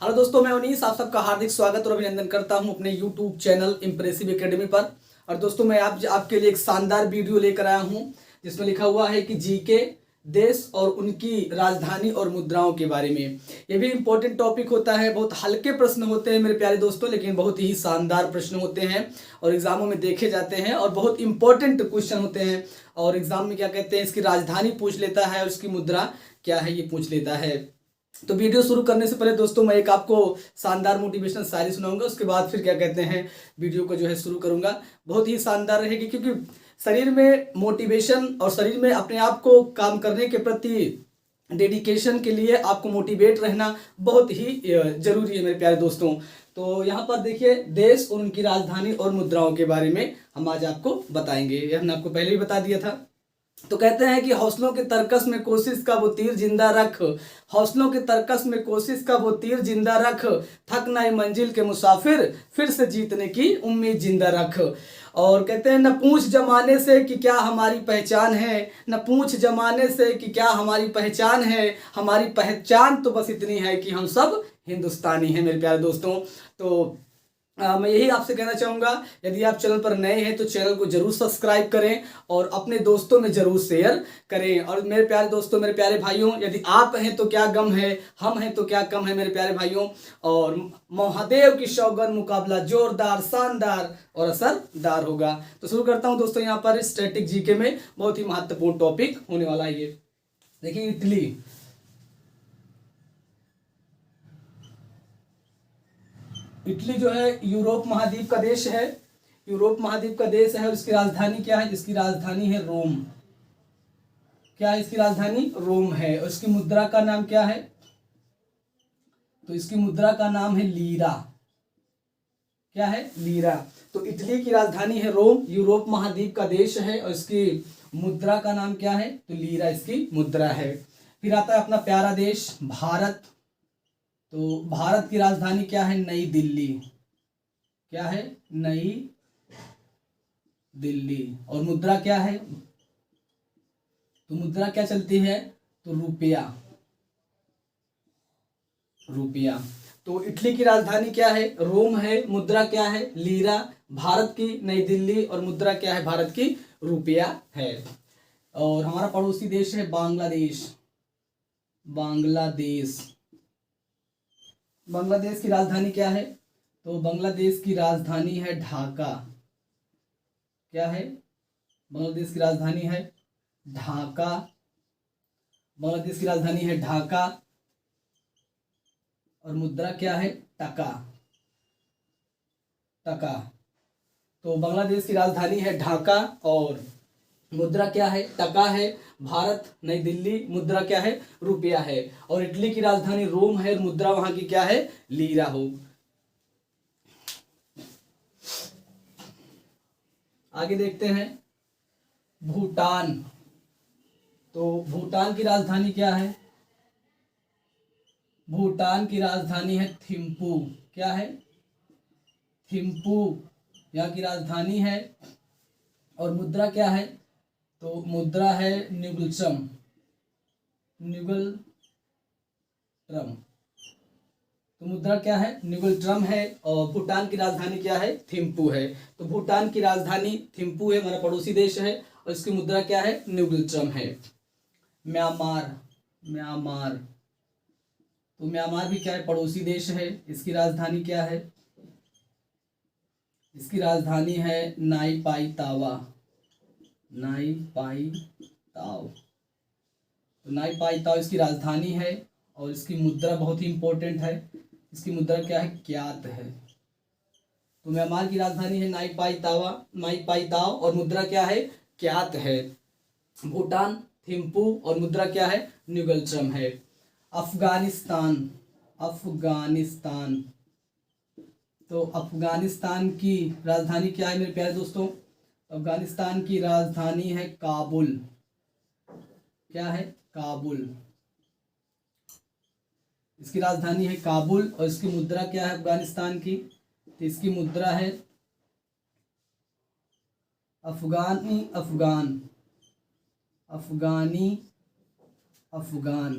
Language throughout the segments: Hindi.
हेलो दोस्तों, मैं उनीस आप सबका हार्दिक स्वागत और अभिनंदन करता हूं अपने यूट्यूब चैनल इम्प्रेसिव एकेडमी पर। और दोस्तों, मैं आपके लिए एक शानदार वीडियो लेकर आया हूं जिसमें लिखा हुआ है कि जीके देश और उनकी राजधानी और मुद्राओं के बारे में। ये भी इम्पोर्टेंट टॉपिक होता है। बहुत हल्के प्रश्न होते हैं मेरे प्यारे दोस्तों, लेकिन बहुत ही शानदार प्रश्न होते हैं और एग्जामों में देखे जाते हैं और बहुत इंपॉर्टेंट क्वेश्चन होते हैं। और एग्जाम में क्या कहते हैं, इसकी राजधानी पूछ लेता है और इसकी मुद्रा क्या है ये पूछ लेता है। तो वीडियो शुरू करने से पहले दोस्तों, मैं एक आपको शानदार मोटिवेशनल शायरी सुनाऊंगा। उसके बाद फिर क्या कहते हैं, वीडियो को जो है शुरू करूंगा। बहुत ही शानदार रहेगी, क्योंकि शरीर में मोटिवेशन और शरीर में अपने आप को काम करने के प्रति डेडिकेशन के लिए आपको मोटिवेट रहना बहुत ही जरूरी है मेरे प्यारे दोस्तों। तो यहाँ पर देखिए, देश और उनकी राजधानी और मुद्राओं के बारे में हम आज आपको बताएंगे। ये हमने आपको पहले भी बता दिया था। तो कहते हैं कि हौसलों के तरकस में कोशिश का वो तीर जिंदा रख, हौसलों के तरकस में कोशिश का वो तीर जिंदा रख, थक ना मंजिल के मुसाफिर फिर से जीतने की उम्मीद जिंदा रख। और कहते हैं, न पूछ जमाने से कि क्या हमारी पहचान है, न पूछ जमाने से कि क्या हमारी पहचान है, हमारी पहचान तो बस इतनी है कि हम सब हिंदुस्तानी हैं मेरे प्यारे दोस्तों। तो मैं यही आपसे कहना चाहूँगा, यदि आप चैनल पर नए हैं तो चैनल को जरूर सब्सक्राइब करें और अपने दोस्तों में जरूर शेयर करें। और मेरे प्यारे दोस्तों, मेरे प्यारे भाइयों, यदि आप हैं तो क्या गम है, हम हैं तो क्या कम है मेरे प्यारे भाइयों। और महादेव की सौगंध, मुकाबला जोरदार, शानदार और असरदार होगा। तो शुरू करता हूँ दोस्तों। यहाँ पर स्टैटिक जीके में बहुत ही महत्वपूर्ण टॉपिक होने वाला है ये। देखिए, इटली। इटली जो है यूरोप महाद्वीप का देश है। यूरोप महाद्वीप का देश है और इसकी राजधानी क्या है? इसकी राजधानी है रोम। क्या है इसकी राजधानी? रोम है। और इसकी मुद्रा का नाम क्या है? तो इसकी मुद्रा का नाम है लीरा। क्या है? लीरा। तो इटली की राजधानी है रोम, यूरोप महाद्वीप का देश है और इसकी मुद्रा का नाम क्या है? तो लीरा इसकी मुद्रा है। फिर आता है अपना प्यारा देश भारत। तो भारत की राजधानी क्या है? नई दिल्ली। क्या है? नई दिल्ली। और मुद्रा क्या है? तो मुद्रा क्या चलती है? तो रुपया। रुपया। तो इटली की राजधानी क्या है? रोम है। मुद्रा क्या है? लीरा। भारत की नई दिल्ली और मुद्रा क्या है? भारत की रुपया है। और हमारा पड़ोसी देश है बांग्लादेश। बांग्लादेश। बांग्लादेश की राजधानी क्या है? तो बांग्लादेश की राजधानी है ढाका। क्या है? बांग्लादेश की राजधानी है ढाका। बांग्लादेश की राजधानी है ढाका और मुद्रा क्या है? टका। टका। तो बांग्लादेश की राजधानी है ढाका और मुद्रा क्या है? टका है। भारत नई दिल्ली, मुद्रा क्या है? रुपया है। और इटली की राजधानी रोम है और मुद्रा वहां की क्या है? लीरा हो। आगे देखते हैं भूटान। तो भूटान की राजधानी क्या है? भूटान की राजधानी है थिम्पू। क्या है? थिम्पू यहाँ की राजधानी है। और मुद्रा क्या है? तो मुद्रा है न्यूगलट्रम। न्यूगलट्रम। तो मुद्रा क्या है? न्यूगलट्रम है। और भूटान की राजधानी क्या है? थिम्पू है। तो भूटान की राजधानी थिम्पू है, हमारा पड़ोसी देश है और इसकी मुद्रा क्या है? न्यूगलट्रम है। म्यांमार। म्यांमार। तो म्यांमार भी क्या है? पड़ोसी देश है। इसकी राजधानी क्या है? इसकी राजधानी है नाई पाई तावा। नाई पाई ताव। तो नाई पाई ताव इसकी राजधानी है और इसकी मुद्रा बहुत ही इंपॉर्टेंट है। इसकी मुद्रा क्या है? क्यात है। तो म्यांमार की राजधानी है नाई पाई तावा, नाई पाई ताव और मुद्रा क्या है? क्यात है। भूटान थिम्पू और मुद्रा क्या है? न्यूगलट्रम है। अफगानिस्तान। अफगानिस्तान। तो अफगानिस्तान की राजधानी क्या है मेरे प्यारे दोस्तों? अफगानिस्तान की राजधानी है काबुल। क्या है? काबुल। इसकी राजधानी है काबुल और इसकी मुद्रा क्या है अफगानिस्तान की? तो इसकी मुद्रा है अफगानी अफगान। अफगानी अफगान।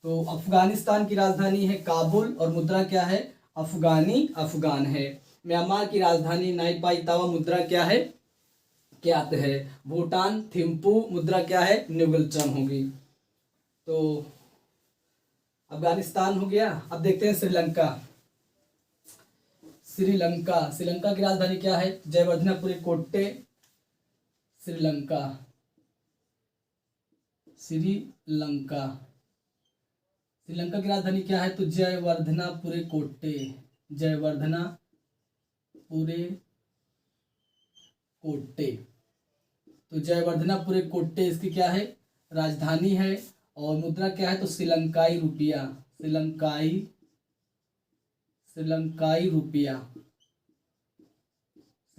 तो अफगानिस्तान की राजधानी है काबुल और मुद्रा क्या है, अफगानी अफगान है। म्यांमार की राजधानी नाईपाइतावा, मुद्रा क्या है, क्यात है। भूटान थिम्पू, मुद्रा क्या है, न्यूगलचम होगी। तो अफगानिस्तान हो गया। अब देखते हैं श्रीलंका। श्रीलंका, श्रीलंका की राजधानी क्या है, जयवर्धनापुरी कोट्टे। श्रीलंका, श्रीलंका, श्रीलंका की राजधानी क्या है, तो जयवर्धनापुरे कोट्टे, जयवर्धनापुरे कोट्टे। तो जयवर्धनापुरे कोट्टे इसकी क्या है, राजधानी है। और मुद्रा क्या है, तो श्रीलंकाई रुपया, श्रीलंकाई रुपया,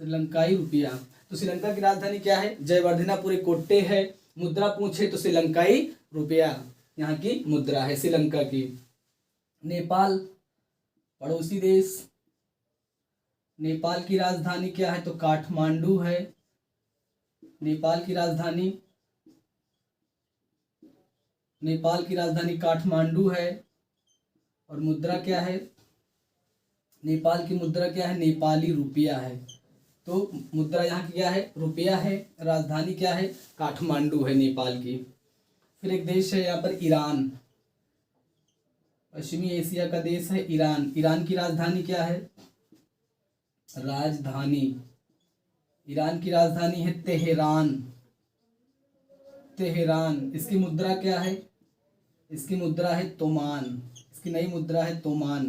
श्रीलंकाई रुपया। तो श्रीलंका की राजधानी क्या है, जयवर्धनापुरे कोट्टे है। मुद्रा पूछे तो श्रीलंकाई रुपया यहाँ की मुद्रा है श्रीलंका की। नेपाल, पड़ोसी देश, नेपाल की राजधानी क्या है, तो काठमांडू है। नेपाल की राजधानी, नेपाल की राजधानी काठमांडू है। और मुद्रा क्या है, नेपाल की मुद्रा क्या है, नेपाली रुपया है। तो मुद्रा यहाँ की क्या है, रुपया है। राजधानी क्या है, काठमांडू है नेपाल की। फिर एक देश है यहाँ पर ईरान, पश्चिमी एशिया का देश है ईरान। ईरान की राजधानी क्या है, राजधानी, ईरान की राजधानी है तेहरान, तेहरान। इसकी मुद्रा क्या है, इसकी मुद्रा है तोमान, इसकी नई मुद्रा है तोमान।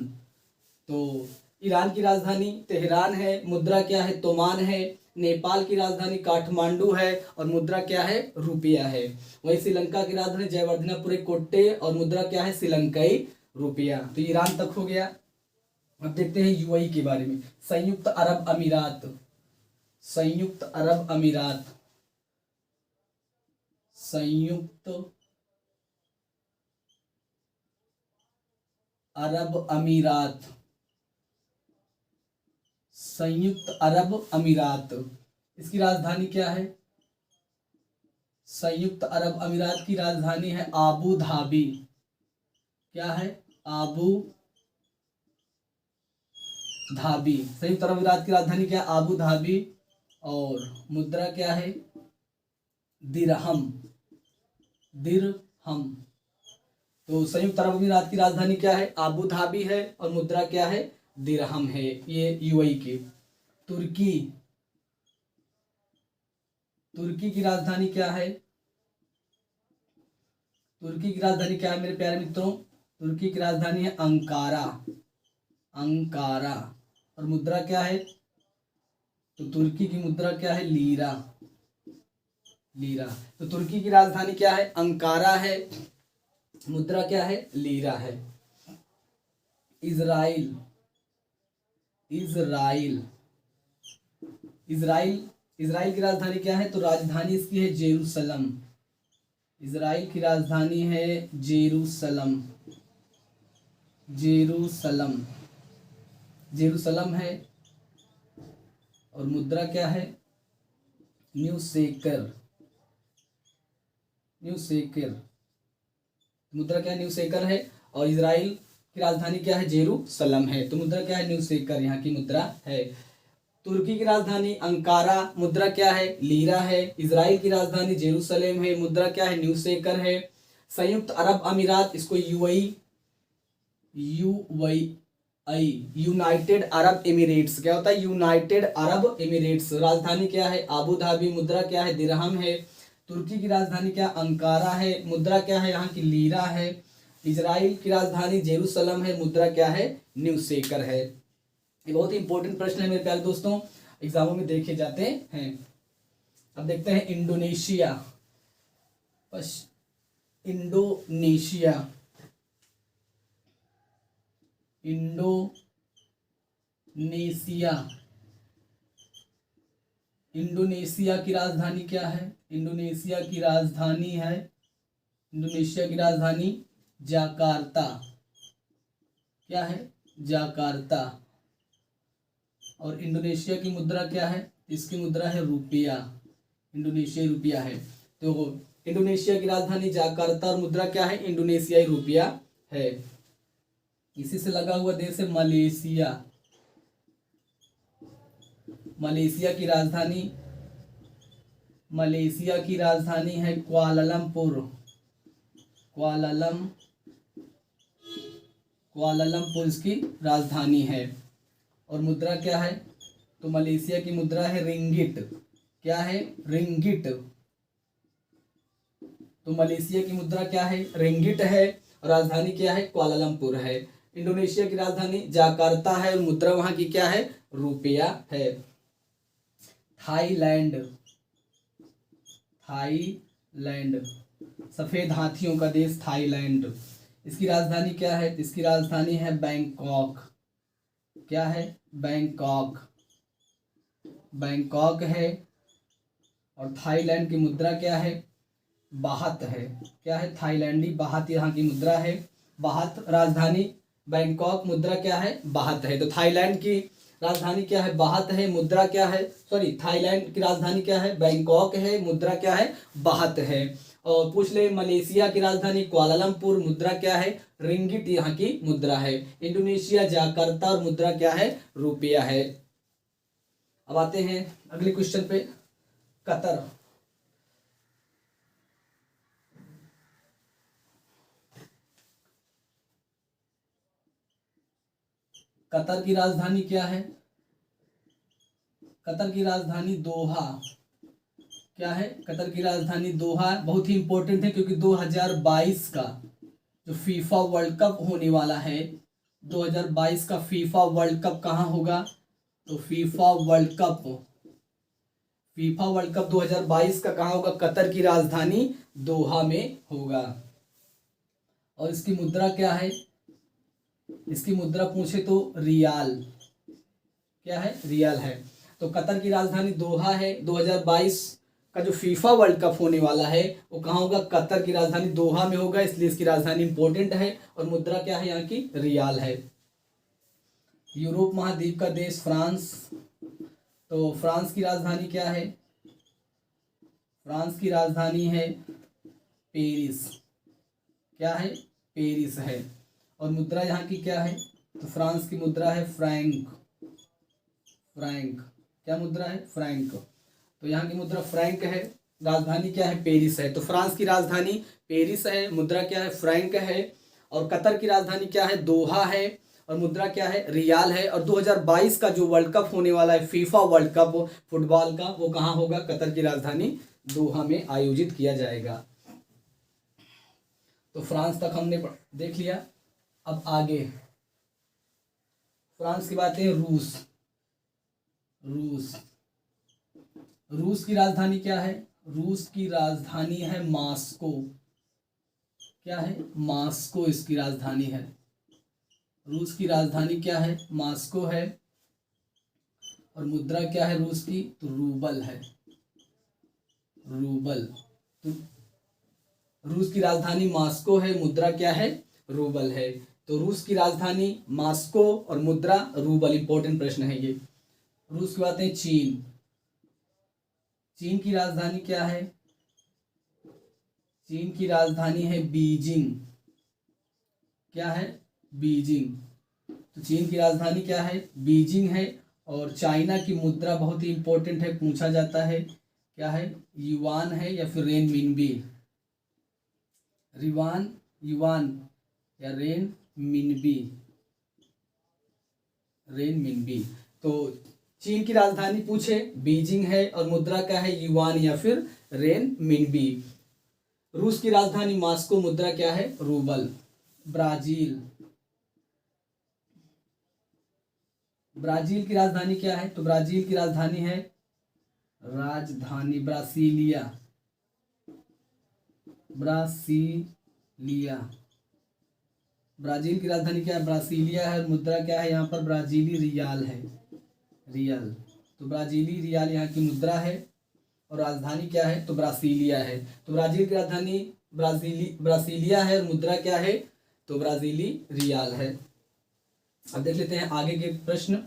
तो ईरान की राजधानी तेहरान है, मुद्रा क्या है, तोमान है। नेपाल की राजधानी काठमांडू है और मुद्रा क्या है, रुपया है। वही श्रीलंका की राजधानी जयवर्धनापुरे कोट्टे और मुद्रा क्या है, श्रीलंकाई रुपया। तो ईरान तक हो गया। अब देखते हैं यूएई के बारे में। संयुक्त अरब अमीरात, संयुक्त अरब अमीरात, संयुक्त अरब अमीरात, संयुक्त अरब अमीरात। इसकी राजधानी क्या है, संयुक्त अरब अमीरात की राजधानी है आबू धाबी। क्या है, आबू धाबी। संयुक्त अरब अमीरात की राजधानी क्या है, आबू धाबी। और मुद्रा क्या है, दिरहम, दिरहम। तो संयुक्त अरब अमीरात की राजधानी क्या है, आबू धाबी है और मुद्रा क्या है, दिरहम है। ये यूएई की। तुर्की, तुर्की की राजधानी क्या है, तुर्की की राजधानी क्या है मेरे प्यारे मित्रों, तुर्की की राजधानी है अंकारा, अंकारा। और मुद्रा क्या है, तो तुर्की की मुद्रा क्या है, लीरा, लीरा। तो तुर्की की राजधानी क्या है, अंकारा है, मुद्रा क्या है, लीरा है। इजराइल, इजराइल, इजराइल, इजराइल की राजधानी क्या है, तो राजधानी इसकी है जेरूसलम। इजराइल की राजधानी है जेरूसलम, जेरूसलम, जेरूसलम है। और मुद्रा क्या है, न्यू शेकर, न्यू शेकर। मुद्रा क्या है, न्यू शेकर है। और इजराइल की राजधानी क्या है, जेरूसलम है। तो मुद्रा क्या है, न्यू शेकर यहाँ की मुद्रा है। तुर्की की राजधानी अंकारा, मुद्रा क्या है, लीरा है। इजराइल की राजधानी जेरूसलेम है, मुद्रा क्या है, न्यू शेकर है। संयुक्त अरब अमीरात, इसको UAE, UAE, United Arab Emirates. क्या होता है, यूनाइटेड अरब एमिरेट्स। राजधानी क्या है, आबू धाबी, मुद्रा क्या है, दिरहम है। तुर्की की राजधानी क्या, अंकारा है, मुद्रा क्या है, यहाँ की लीरा है। इजराइल की राजधानी जेरूसलम है, मुद्रा क्या है, न्यू शेकर है। ये बहुत ही इंपॉर्टेंट प्रश्न है मेरे प्यारे दोस्तों, एग्जामों में देखे जाते हैं। अब देखते हैं इंडोनेशिया, इंडोनेशिया, इंडोनेशिया, इंडोनेशिया की राजधानी क्या है, इंडोनेशिया की राजधानी है, इंडोनेशिया की राजधानी जाकार्ता। क्या है, जाकार्ता। और इंडोनेशिया की मुद्रा क्या है, इसकी मुद्रा है रुपया, इंडोनेशियाई रुपया है। तो इंडोनेशिया की राजधानी जाकार्ता और मुद्रा क्या है, इंडोनेशियाई रुपया है। इसी से लगा हुआ देश है मलेशिया। मलेशिया की राजधानी है कुआलालंपुर। कुआलालंपुर इसकी राजधानी है। और मुद्रा क्या है? तो मलेशिया की मुद्रा है रिंगिट। क्या है? रिंगिट। तो मलेशिया की मुद्रा क्या है? रिंगिट है। और राजधानी क्या है? कुआलालंपुर है। इंडोनेशिया की राजधानी जाकार्ता है और मुद्रा वहां की क्या है? रुपया है। थाईलैंड, सफेद हाथियों का देश थाईलैंड। इसकी राजधानी क्या है? इसकी राजधानी है बैंकॉक। क्या है? बैंकॉक है। और थाईलैंड की मुद्रा क्या है? बाहत है। क्या है? थाईलैंडी बाहत यहाँ की मुद्रा है। बाहत राजधानी बैंकॉक, मुद्रा क्या है? बाहत है। तो थाईलैंड की राजधानी क्या है? बाहत है। मुद्रा क्या है? थाईलैंड की राजधानी क्या है? बैंकॉक है। मुद्रा क्या है? बाहत है। और पूछ ले मलेशिया की राजधानी कुआलालंपुर, मुद्रा क्या है? रिंगिट यहाँ की मुद्रा है। इंडोनेशिया जाकार्ता और मुद्रा क्या है? रुपया है। अब आते हैं अगले क्वेश्चन पे। कतर। कतर की राजधानी क्या है? कतर की राजधानी दोहा। क्या है? कतर की राजधानी दोहा। बहुत ही इंपॉर्टेंट है क्योंकि 2022 का जो फीफा वर्ल्ड कप होने वाला है, 2022 का फीफा वर्ल्ड कप कहाँ होगा? तो फीफा वर्ल्ड कप 2022 का कहाँ होगा? कतर की राजधानी दोहा में होगा। और इसकी मुद्रा क्या है? इसकी मुद्रा पूछे तो रियाल। क्या है? रियाल है। तो कतर की राजधानी दोहा है। 2022 का जो फीफा वर्ल्ड कप होने वाला है वो कहाँ होगा? कतर की राजधानी दोहा में होगा, इसलिए इसकी राजधानी इंपॉर्टेंट है। और मुद्रा क्या है? यहाँ की रियाल है। यूरोप महाद्वीप का देश फ्रांस। तो फ्रांस की राजधानी क्या है? फ्रांस की राजधानी है पेरिस। क्या है? पेरिस है। और मुद्रा यहाँ की क्या है? तो फ्रांस की मुद्रा है फ्रैंक। क्या मुद्रा है? फ्रैंक। तो यहाँ की मुद्रा फ्रैंक है। राजधानी क्या है? पेरिस है। तो फ्रांस की राजधानी पेरिस है, मुद्रा क्या है? फ्रैंक है। और कतर की राजधानी क्या है? दोहा है। और मुद्रा क्या है? रियाल है। और 2022 का जो वर्ल्ड कप होने वाला है, फीफा वर्ल्ड कप फुटबॉल का, वो कहाँ होगा? कतर की राजधानी दोहा में आयोजित किया जाएगा। तो फ्रांस तक हमने देख लिया। अब आगे फ्रांस की बात है। रूस की राजधानी क्या है? रूस की राजधानी है मॉस्को। क्या है? मॉस्को इसकी राजधानी है। रूस की राजधानी क्या है? मॉस्को है। और मुद्रा क्या है रूस की? तो रूबल है। तो रूस की राजधानी मॉस्को है, मुद्रा क्या है? रूबल है। तो रूस की राजधानी मॉस्को और मुद्रा रूबल। इंपॉर्टेंट प्रश्न है ये। रूस की बात है। चीन की राजधानी क्या है? चीन की राजधानी है बीजिंग। क्या है? बीजिंग। तो चीन की राजधानी क्या है? बीजिंग है। और चाइना की मुद्रा बहुत ही इंपॉर्टेंट है, पूछा जाता है। क्या है? युआन है या फिर रेनमिनबी? युआन या रेनमिनबी। तो चीन की राजधानी पूछे बीजिंग है और मुद्रा क्या है? युआन या फिर रेनमिनबी। रूस की राजधानी मॉस्को, मुद्रा क्या है? रूबल। ब्राजील की राजधानी क्या है? तो ब्राजील की राजधानी है ब्रासीलिया। ब्राजील की राजधानी क्या है? ब्रासीलिया है। मुद्रा क्या है यहाँ पर? ब्राजीली रियाल है। तो ब्राजीली रियाल यहाँ की मुद्रा है। और राजधानी क्या है? तो ब्रासीलिया है। तो ब्राजील की राजधानी ब्रासीलिया है और मुद्रा क्या है? तो ब्राजीली रियाल है। अब देख लेते हैं आगे के प्रश्न।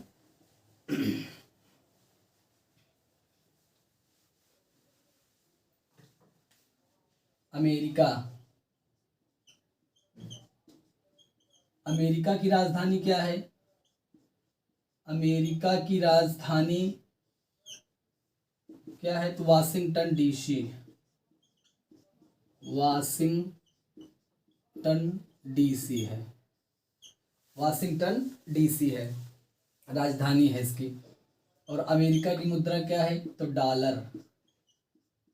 अमेरिका। अमेरिका की राजधानी क्या है? अमेरिका की राजधानी क्या है? तो वाशिंगटन डीसी, वाशिंगटन डीसी है, वाशिंगटन डीसी है, राजधानी है इसकी। और अमेरिका की मुद्रा क्या है? तो डॉलर।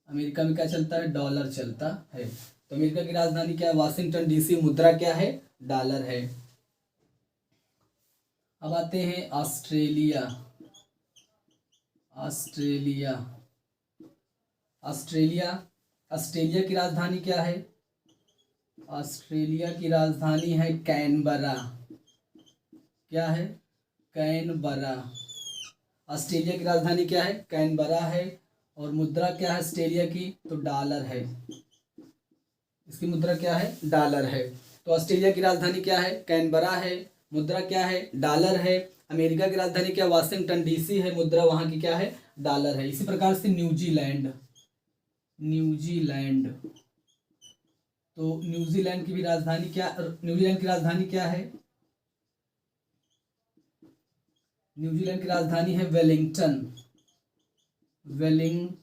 अमेरिका में क्या चलता है? डॉलर चलता है। तो अमेरिका की राजधानी क्या है? वाशिंगटन डीसी, मुद्रा क्या है? डॉलर है। अब आते हैं ऑस्ट्रेलिया। ऑस्ट्रेलिया, ऑस्ट्रेलिया, ऑस्ट्रेलिया की राजधानी क्या है? ऑस्ट्रेलिया की राजधानी है कैनबरा। क्या है? कैनबरा। ऑस्ट्रेलिया की राजधानी क्या है? कैनबरा है। और मुद्रा क्या है ऑस्ट्रेलिया की? तो डॉलर है। इसकी मुद्रा क्या है? डॉलर है। तो ऑस्ट्रेलिया की राजधानी क्या है? कैनबरा है, मुद्रा क्या है? डॉलर है। अमेरिका की राजधानी क्या? वाशिंगटन डीसी है, मुद्रा वहां की क्या है? डॉलर है। इसी प्रकार से न्यूजीलैंड, न्यूजीलैंड, तो न्यूजीलैंड की भी राजधानी क्या? न्यूजीलैंड की राजधानी क्या है? न्यूजीलैंड की राजधानी है वेलिंगटन, वेलिंगटन।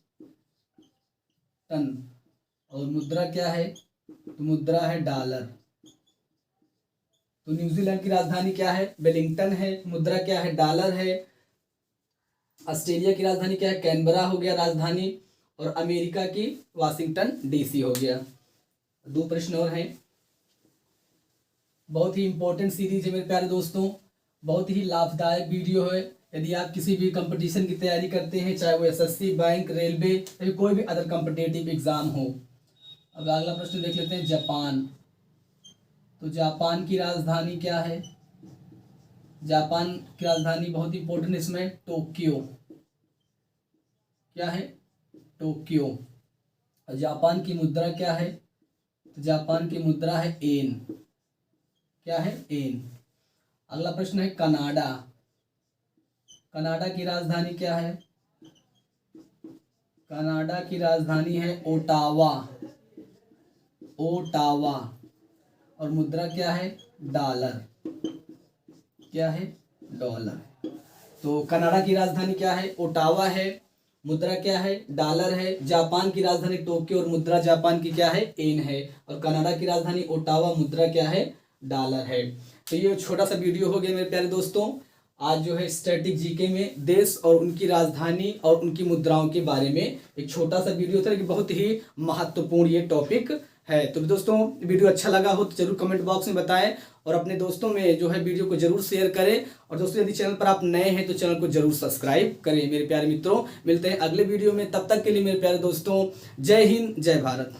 और मुद्रा क्या है? तो मुद्रा है डॉलर। तो न्यूजीलैंड की राजधानी क्या है? वेलिंगटन है, मुद्रा क्या है? डॉलर है। ऑस्ट्रेलिया की राजधानी क्या है? कैनबरा हो गया राजधानी। और अमेरिका की वाशिंगटन डीसी हो गया। दो प्रश्न और हैं। बहुत ही इंपॉर्टेंट सीरीज है मेरे प्यारे दोस्तों, बहुत ही लाभदायक वीडियो है। यदि आप किसी भी कंपटीशन की तैयारी करते हैं, चाहे वो एसएससी, बैंक, रेलवे या कोई भी अदर कॉम्पिटेटिव एग्जाम हो। अब अगला प्रश्न देख लेते हैं, जापान। तो जापान की राजधानी क्या है? जापान की राजधानी बहुत इंपॉर्टेंट इसमें टोक्यो। क्या है? टोक्यो। और जापान की मुद्रा क्या है? तो जापान की मुद्रा है येन। क्या है? येन। अगला प्रश्न है कनाडा। कनाडा की राजधानी क्या है? कनाडा की राजधानी है ओटावा, ओटावा। और मुद्रा क्या है? डॉलर। क्या है? डॉलर। तो कनाडा की राजधानी क्या है? ओटावा है, मुद्रा क्या है? डॉलर है। जापान की राजधानी टोक्यो और मुद्रा जापान की क्या है? येन है। और कनाडा की राजधानी ओटावा, मुद्रा क्या है? डॉलर है। तो ये छोटा सा वीडियो हो गया मेरे प्यारे दोस्तों। आज जो है स्टैटिक जीके में देश और उनकी राजधानी और उनकी मुद्राओं के बारे में एक छोटा सा वीडियो था, लेकिन बहुत ही महत्वपूर्ण ये टॉपिक है। तो दोस्तों वीडियो अच्छा लगा हो तो जरूर कमेंट बॉक्स में बताएं और अपने दोस्तों में जो है वीडियो को जरूर शेयर करें। और दोस्तों यदि चैनल पर आप नए हैं तो चैनल को जरूर सब्सक्राइब करें मेरे प्यारे मित्रों। मिलते हैं अगले वीडियो में, तब तक के लिए मेरे प्यारे दोस्तों जय हिंद, जय भारत।